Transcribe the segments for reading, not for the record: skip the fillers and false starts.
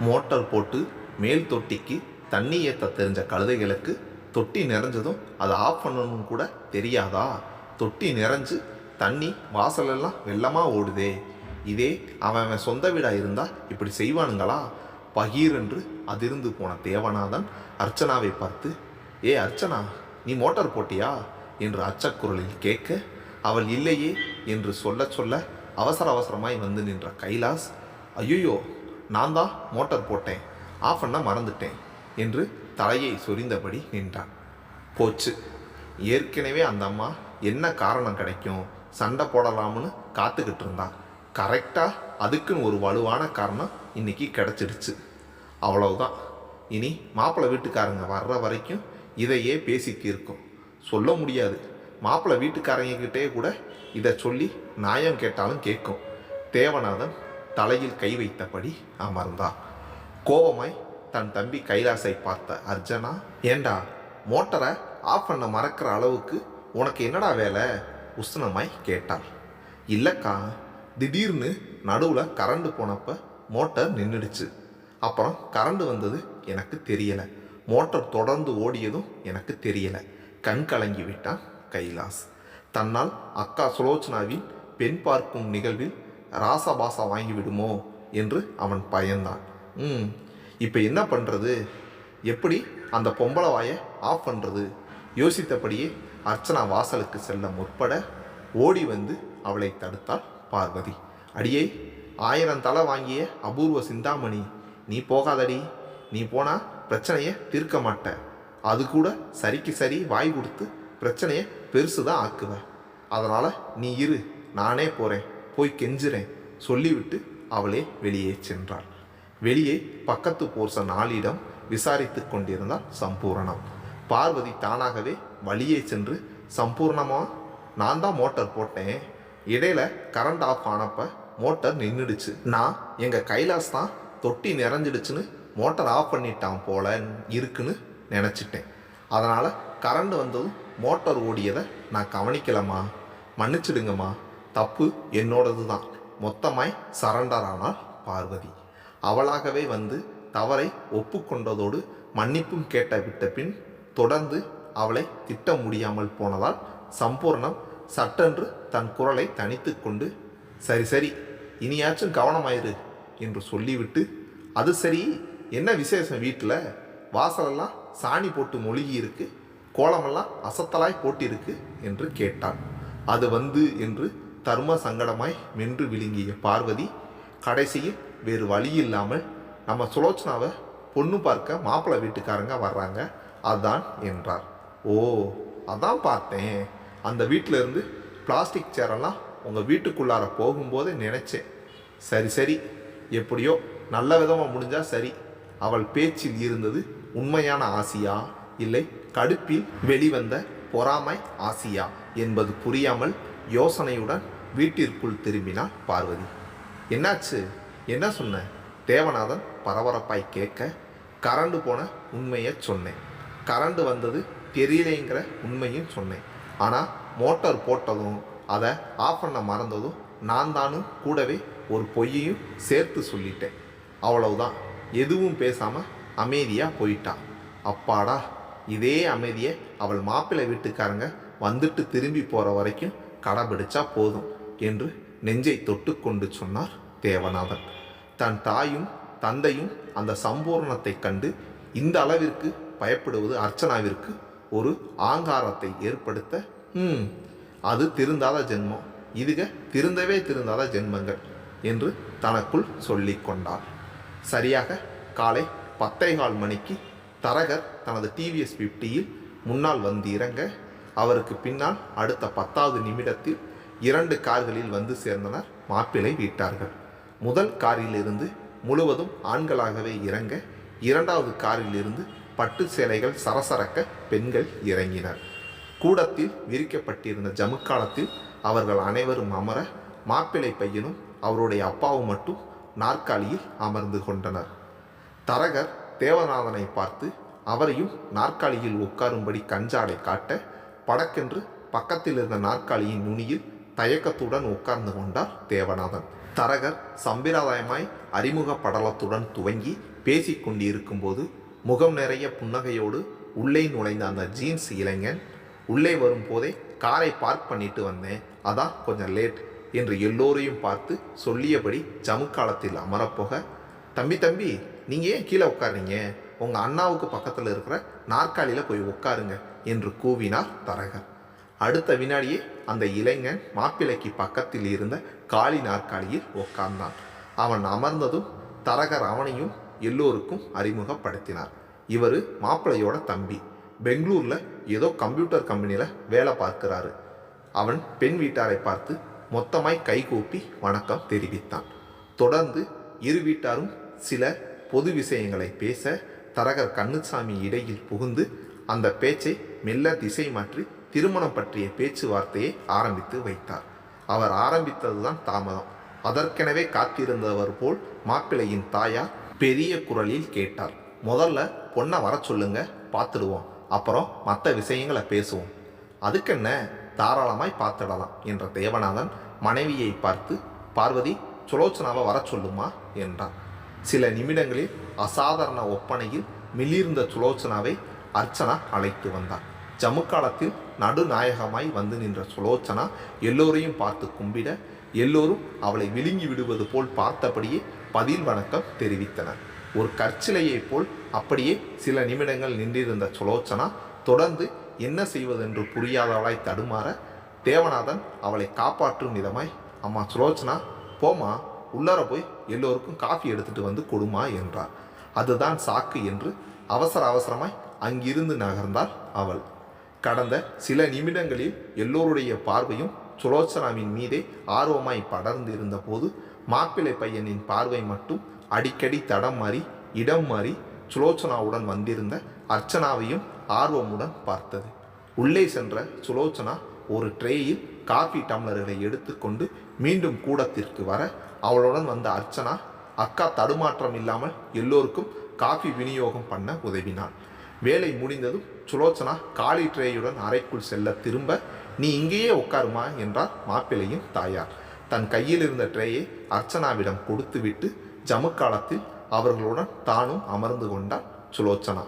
Motor போட்டு மேல் தொட்டிக்கு தண்ணி ஏற்ற தெரிஞ்ச கழுதைகளுக்கு தொட்டி நிறைஞ்சதும் அதை ஆஃப் பண்ணணும்னு கூட தெரியாதா? தொட்டி நிறைஞ்சு தண்ணி வாசலெல்லாம் வெள்ளமாக ஓடுதே. இதே அவன் சொந்த வீடாக இருந்தால் இப்படி செய்வானுங்களா? பகீரென்று அதிர்ந்து போன தேவநாதன் அர்ச்சனாவை பார்த்து, ஏ அர்ச்சனா, நீ மோட்டார் போட்டியா என்று அச்சக்குரலில் கேட்க, அவள் இல்லையே என்று சொல்ல சொல்ல அவசர அவசரமாய் வந்து நின்ற கைலாஸ், ஐயோ, நான் தான் மோட்டார் போட்டேன், ஆஃப் பண்ண மறந்துட்டேன் என்று தலையை சொரிந்தபடி நின்றான். போச்சு, ஏற்கனவே அந்த அம்மா என்ன காரணம் கிடைக்கும் சண்டை போடலாம்னு காத்துக்கிட்டு இருந்தான். கரெக்டாக அதுக்குன்னு ஒரு வலுவான காரணம் இன்னைக்கு கிடச்சிடுச்சு. அவ்வளவுதான். இனி மாப்பிள்ளை வீட்டுக்காரங்க வர்ற வரைக்கும் இதையே பேசிக்கு இருக்கும். சொல்ல முடியாது. மாப்பிள்ளை வீட்டுக்காரங்கிட்டே கூட இதை சொல்லி நியாயம் கேட்டாலும் கேட்கும். தேவநாதன் தலையில் கை வைத்தபடி அமர்ந்தான். கோபமாய் தன் தம்பி கைலாசை பார்த்த அர்ச்சனா, ஏண்டா மோட்டரை ஆஃப் பண்ண மறக்கிற அளவுக்கு உனக்கு என்னடா வேலை? உஷ்ணமாய் கேட்டாள். இல்லைக்கா, திடீர்னு நடுவில் கரண்டு போனப்போ மோட்டர் நின்றுடுச்சு. அப்புறம் கரண்டு வந்தது எனக்கு தெரியலை. மோட்டார் தொடர்ந்து ஓடியதும் எனக்கு தெரியலை. கண் கலங்கி விட்டான் கைலாஸ். தன்னால் அக்கா சுலோச்சனாவின் பெண் பார்க்கும் நிகழ்வில் ராசபாசா வாங்கிவிடுமோ என்று அவன் பயந்தான். இப்போ என்ன பண்ணுறது? எப்படி அந்த பொம்பளை வாயை ஆஃப் பண்ணுறது? யோசித்தபடியே அர்ச்சனா வாசலுக்கு செல்ல முற்பட ஓடி வந்து அவளை தடுத்தாள் பார்வதி. அடியே, 1000 தலை வாங்கிய அபூர்வ சிந்தாமணி, நீ போகாதடி. நீ போனால் பிரச்சனையை தீர்க்க மாட்ட. அது கூட சரிக்கு சரி வாய் கொடுத்து பிரச்சனையை பெருசு தான் ஆக்குவ. அதனால் நீ இரு, நானே போகிறேன், போய் கெஞ்சுறேன் சொல்லிவிட்டு அவளே வெளியே சென்றாள். வெளியே பக்கத்து போர்சன் ஆளிடம் விசாரித்து கொண்டிருந்தாள் சம்பூரணம். பார்வதி தானாகவே வழியே சென்று, சம்பூர்ணமா, நான் தான் மோட்டார் போட்டேன், இடையில கரண்ட் ஆஃப் ஆனப்போ மோட்டார் நின்றுடுச்சு. நான் எங்கள் கைலாஸ் தான் தொட்டி நிறைஞ்சிடுச்சுன்னு மோட்டார் ஆஃப் பண்ணிட்டான் போல இருக்குன்னு நினச்சிட்டேன். அதனால் கரண்ட் வந்ததும் மோட்டார் ஓடியதை நான் கவனிக்கலம்மா, மன்னிச்சிடுங்கம்மா, தப்பு என்னோடது தான். மொத்தமாய் சரண்டர் ஆனாள் பார்வதி. அவளாகவே வந்து தவறை ஒப்புக்கொண்டதோடு மன்னிப்பும் கேட்ட விட்ட பின் தொடர்ந்து அவளை திட்ட முடியாமல் போனதால் சம்பூர்ணம் சட்டென்று தன் குரலை தனித்து கொண்டு, சரி சரி, இனியாச்சும் கவனமாயிரு என்று சொல்லிவிட்டு, அது சரி, என்ன விசேஷம் வீட்டில்? வாசலெல்லாம் சாணி போட்டு மொழிகி இருக்கு, கோலமெல்லாம் அசத்தலாய் போட்டிருக்கு என்று கேட்டாள். அது வந்து என்று தர்ம சங்கடமாய் மென்று விழுங்கிய பார்வதி கடைசியில் வேறு வழி இல்லாமல், நம்ம சுலோச்சனாவை பொண்ணு பார்க்க மாப்பிள்ளை வீட்டுக்காரங்க வர்றாங்க, அதான் என்றார். ஓ, அதான் பார்த்தேன். அந்த வீட்டில் இருந்து பிளாஸ்டிக் சேரெல்லாம் உங்கள் வீட்டுக்குள்ளார போகும்போது நினச்சேன். சரி சரி, எப்படியோ நல்ல விதமாக முடிஞ்சால் சரி. அவள் பேச்சில் இருந்தது உண்மையான ஆசையா இல்லை கடுப்பில் வெளிவந்த பொறாமை ஆசையா என்பது புரியாமல் யோசனையுடன் வீட்டிற்குள் திரும்பினாள் பார்வதி. என்னாச்சு? என்ன சொன்ன? தேவநாதன் பரபரப்பாய் கேட்க, கரண்டு போன உண்மையை சொன்னேன். கரண்டு வந்தது தெரியலைங்கிற உண்மையும் சொன்னேன். ஆனால் மோட்டார் போட்டதும் அதை ஆஃப் பண்ண மறந்ததும் நான் தானும் கூடவே ஒரு பொய்யையும் சேர்த்து சொல்லிட்டேன். அவ்வளவுதான். எதுவும் பேசாமல் அமைதியாக போயிட்டான். அப்பாடா, இதே அமைதியை அவள் மாப்பிள்ளை வீட்டுக்காரங்க வந்துட்டு திரும்பி போகிற வரைக்கும் கடைபிடிச்சா போதும் என்று நெஞ்சை தொட்டு கொண்டு சொன்னார் தேவநாதன். தன் தாயும் தந்தையும் அந்த சம்பூர்ணத்தை கண்டு இந்த அளவிற்கு பயப்படுவது அர்ச்சனாவிற்கு ஒரு ஆங்காரத்தை ஏற்படுத்த, அது திருந்தாத ஜென்மம், இதுக திருந்தாத ஜென்மங்கள் என்று தனக்குள் சொல்லி கொண்டார். சரியாக காலை 10:15 மணிக்கு தரகர் தனது டிவிஎஸ் 50யில் முன்னால் வந்து இறங்க, அவருக்கு பின்னால் அடுத்த 10வது நிமிடத்தில் 2 கார்களில் வந்து சேர்ந்தனர் மாப்பிள்ளை வீட்டார்கள். முதல் காரிலிருந்து முழுவதும் ஆண்களாகவே இறங்க, 2வது காரிலிருந்து பட்டு சேலைகள் சரசரக்க பெண்கள் இறங்கினர். கூடத்தில் விரிக்கப்பட்டிருந்த ஜமுக்காலத்தில் அவர்கள் அனைவரும் அமர, மாப்பிள்ளை பையனும் அவருடைய அப்பாவும் மட்டும் நாற்காலியில் அமர்ந்து கொண்டனர். தரகர் தேவநாதனை பார்த்து அவரையும் நாற்காலியில் உட்காரும்படி கஞ்சாடை காட்ட, படக்கென்று பக்கத்தில் இருந்த நாற்காலியின் நுனியில் தயக்கத்துடன் உட்கார்ந்து கொண்டார் தேவநாதன். தரகர் சம்பிரதாயமாய் அறிமுக படலத்துடன் துவங்கி பேசிக் கொண்டிருக்கும்போது முகம் நிறைய புன்னகையோடு உள்ளே நுழைந்த அந்த ஜீன்ஸ் இளைஞன், உள்ளே வரும்போதே காரை பார்க் பண்ணிட்டு வந்தேன், அதான் கொஞ்சம் லேட் என்று எல்லோரையும் பார்த்து சொல்லியபடி ஜமுக்காலத்தில் அமரப்போக, தம்பி தம்பி நீங்கள் ஏன் கீழே உட்காருங்க, உங்கள் அண்ணாவுக்கு பக்கத்தில் இருக்கிற நாற்காலியில் போய் உட்காருங்க என்று கூவினார் தரகர். அடுத்த வினாடியே அந்த இளைஞன் மாப்பிள்ளைக்கு பக்கத்தில் இருந்த காலி நாற்காலியில் உட்கார்ந்தான். அவன் அமர்ந்ததும் தரகர் அவனையும் எல்லோருக்கும் அறிமுகப்படுத்தினார். இவர் மாப்பிள்ளையோட தம்பி, பெங்களூரில் ஏதோ கம்ப்யூட்டர் கம்பெனியில் வேலை பார்க்கிறாரு. அவன் பெண் வீட்டாரை பார்த்து மொத்தமாய் கைகூப்பி வணக்கம் தெரிவித்தான். தொடர்ந்து இரு வீட்டாரும் சில பொது விஷயங்களை பேச தரகர் கண்ணுசாமி இடையில் புகுந்து அந்த பேச்சை மெல்ல திசை மாற்றி திருமணம் பற்றிய பேச்சுவார்த்தையை ஆரம்பித்து வைத்தார். அவர் ஆரம்பித்ததுதான் தாமதம். அதற்கெனவே காத்திருந்தவர் போல் மாப்பிள்ளையின் தாயார் பெரிய குரலில் கேட்டார், முதல்ல பொண்ணை வர சொல்லுங்க, பார்த்துடுவோம், அப்புறம் மற்ற விஷயங்களை பேசுவோம். அதுக்கென்ன, தாராளமாய் பார்த்துடலாம் என்ற தேவநாதன் மனைவியை பார்த்து, பார்வதி சுலோச்சனாவை வர சொல்லுமா என்றார். சில நிமிடங்களில் அசாதாரண ஒப்பனையில் மிளிர்ந்த சுலோச்சனாவை அர்ச்சனா அழைத்து வந்தார். ஜமுக்காலத்தில் நடுநாயகமாய் வந்து நின்ற சுலோச்சனா எல்லோரையும் பார்த்து கும்பிட, எல்லோரும் அவளை விழுங்கி விடுவது போல் பார்த்தபடியே பதில் வணக்கம் தெரிவித்தனர். ஒரு கற்சிலையைப் போல் அப்படியே சில நிமிடங்கள் நின்றிருந்த சுலோச்சனா தொடர்ந்து என்ன செய்வதென்று புரியாதவளாய் தடுமாற, தேவநாதன் அவளை காப்பாற்றும் விதமாய், அம்மா சுலோச்சனா போமா, உள்ளார போய் எல்லோருக்கும் காஃபி எடுத்துட்டு வந்து கொடுமா என்றார். அதுதான் சாக்கு என்று அவசர அவசரமாய் அங்கிருந்து நகர்ந்தாள் அவள். கடந்த சில நிமிடங்களில் எல்லோருடைய பார்வையும் சுலோச்சனாவின் மீதே ஆர்வமாய் படர்ந்து இருந்த போது மாப்பிள்ளை பையனின் பார்வை மட்டும் அடிக்கடி தடம் மாறி இடம் மாறி சுலோச்சனாவுடன் வந்திருந்த அர்ச்சனாவையும் ஆர்வமுடன் பார்த்தது. உள்ளே சென்ற சுலோச்சனா ஒரு ட்ரேயில் காஃபி டம்ளர்களை எடுத்துக்கொண்டு மீண்டும் கூடத்திற்கு வர, அவளுடன் வந்த அர்ச்சனா அக்கா தடுமாற்றம் இல்லாமல் எல்லோருக்கும் காஃபி விநியோகம் பண்ண உதவினாள். வேலை முடிந்ததும் சுலோச்சனா காலி ட்ரேயுடன் அறைக்குள் செல்ல திரும்ப, நீ இங்கேயே உட்காருமா என்றார் மாப்பிள்ளையின் தாயார். தன் கையில் இருந்த ட்ரேயை அர்ச்சனாவிடம் கொடுத்துவிட்டு ஜமுக்காலத்தில் அவர்களுடன் தானும் அமர்ந்து கொண்டாள் சுலோச்சனா.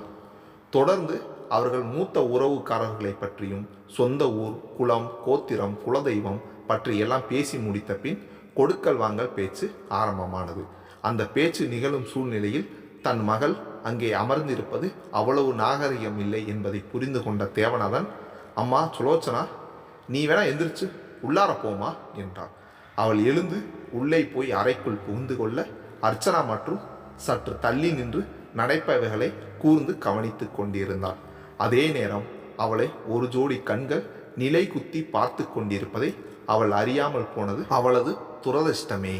தொடர்ந்து அவர்கள் மூத்த உறவுக்காரர்களை பற்றியும் சொந்த ஊர், குலம், கோத்திரம், குலதெய்வம் பற்றியெல்லாம் பேசி முடித்த பின் கொடுக்கல் வாங்கல் பேச்சு ஆரம்பமானது. அந்த பேச்சு நிகழும் சூழ்நிலையில் தன் மகள் அங்கே அமர்ந்திருப்பது அவ்வளவு நாகரிகம் இல்லை என்பதை புரிந்து கொண்ட தேவநாதன், அம்மா சுலோச்சனா, நீ வேணா எந்திரிச்சு உள்ளார போமா என்றார். அவள் எழுந்து உள்ளே போய் அறைக்குள் புகுந்து கொள்ள, அர்ச்சனா மற்றும் சற்று தள்ளி நின்று நடைப்பவைகளை கூர்ந்து கவனித்து கொண்டிருந்தாள். அதே நேரம் அவளை ஒரு ஜோடி கண்கள் நிலை குத்தி பார்த்து கொண்டிருப்பதை அவள் அறியாமல் போனது அவளது துரதிர்ஷ்டமே.